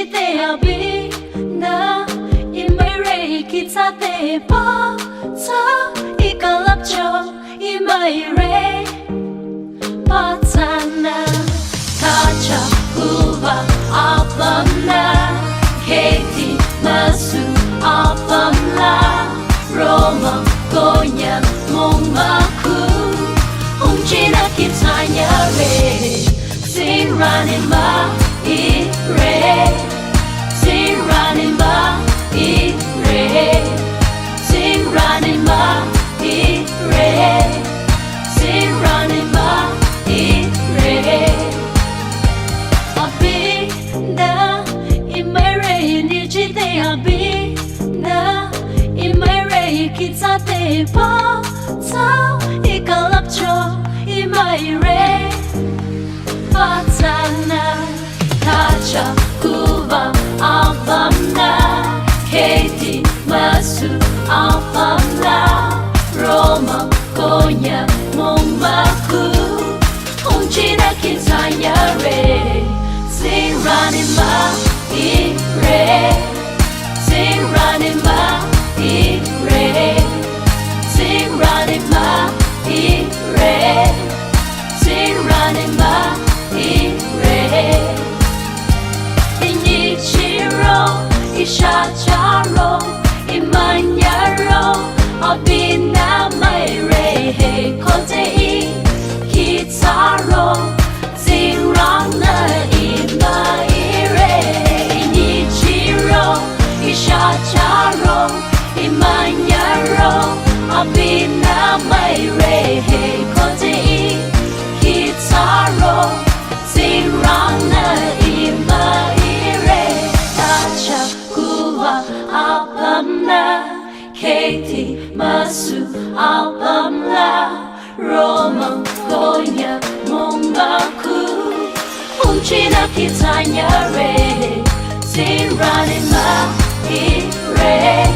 te abi na imai kita te pa ta ikalap cho imai re patana kacha kuva apamna keti masu apamla Roma konya mongmaku Unchina kitanya re Siranima ire Siranima ire Siranima ire Siranima ire Abinda imere nijite abinda imere kitate pa ta ikalap cho imere patana kacha kuva apamna keti masu apamna Roma konya mongmaku unchina kitanya re Siranima ire Siranima ire Siranima ire Siranima ire Inichiro Ishacharo Imanyaro Abina Maire Kote Kitaro Zirana Imaire Inichiro Ishacharo Imanyaro Abina Maire Kote Kitaro Zirana Imaire Tacha Kuva Apamna Keti Masu Apamla Roma Konya Mongmaku Unchina Kitanya Re Siranima ire